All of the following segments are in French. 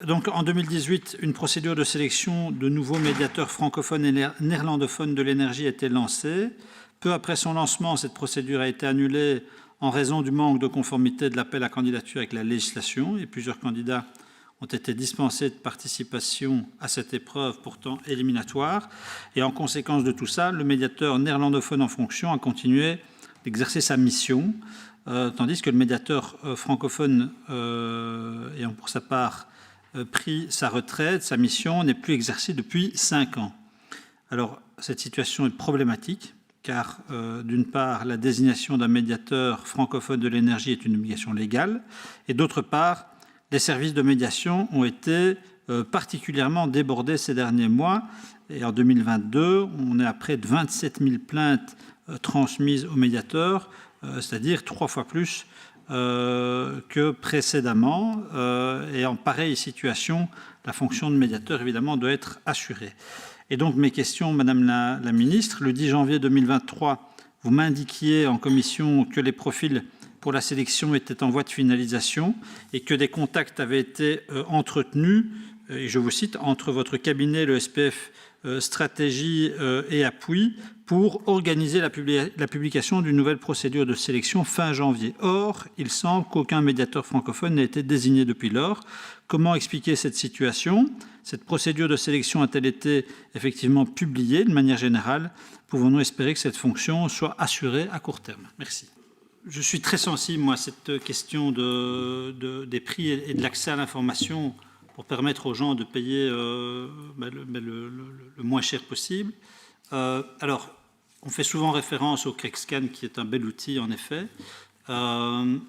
Donc, en 2018, une procédure de sélection de nouveaux médiateurs francophones et néerlandophones de l'énergie a été lancée. Peu après son lancement, cette procédure a été annulée en raison du manque de conformité de l'appel à candidature avec la législation, et plusieurs candidats ont été dispensés de participation à cette épreuve pourtant éliminatoire. Et en conséquence de tout ça, le médiateur néerlandophone en fonction a continué d'exercer sa mission, tandis que le médiateur francophone ayant pour sa part pris sa retraite, sa mission n'est plus exercée depuis 5 ans. Alors, cette situation est problématique, car d'une part, la désignation d'un médiateur francophone de l'énergie est une obligation légale, et d'autre part, les services de médiation ont été particulièrement débordés ces derniers mois. Et en 2022, on est à près de 27 000 plaintes transmises aux médiateurs, c'est-à-dire 3 fois plus que précédemment. Et en pareille situation, la fonction de médiateur, évidemment, doit être assurée. Et donc, mes questions, Madame la Ministre, le 10 janvier 2023, vous m'indiquiez en commission que les profils pour la sélection étaient en voie de finalisation et que des contacts avaient été entretenus, et je vous cite, entre votre cabinet, le SPF Stratégie et Appui, pour organiser la publication d'une nouvelle procédure de sélection fin janvier. Or, il semble qu'aucun médiateur francophone n'ait été désigné depuis lors. Comment expliquer cette situation? Cette procédure de sélection a-t-elle été effectivement publiée de manière générale? Pouvons-nous espérer que cette fonction soit assurée à court terme? Merci. Je suis très sensible, moi, à cette question des prix et de l'accès à l'information pour permettre aux gens de payer le moins cher possible. Alors, on fait souvent référence au CREXCAN, qui est un bel outil, en effet.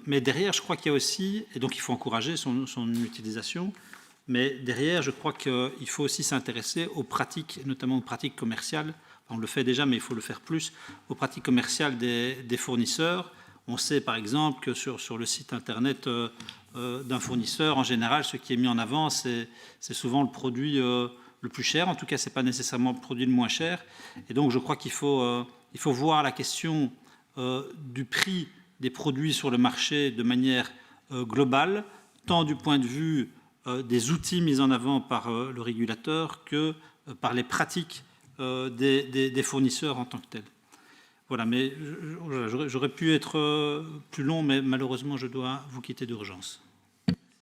Mais derrière, je crois qu'il y a aussi, et donc il faut encourager son utilisation, mais derrière, je crois qu'il faut aussi s'intéresser aux pratiques, notamment aux pratiques commerciales. On le fait déjà, mais il faut le faire plus, aux pratiques commerciales des fournisseurs. On sait par exemple que sur le site internet d'un fournisseur, en général, ce qui est mis en avant, c'est souvent le produit le plus cher. En tout cas, ce n'est pas nécessairement le produit le moins cher. Et donc, je crois qu'il faut voir la question du prix des produits sur le marché de manière globale, tant du point de vue des outils mis en avant par le régulateur que par les pratiques des fournisseurs en tant que tels. Voilà, mais j'aurais pu être plus long, mais malheureusement, je dois vous quitter d'urgence.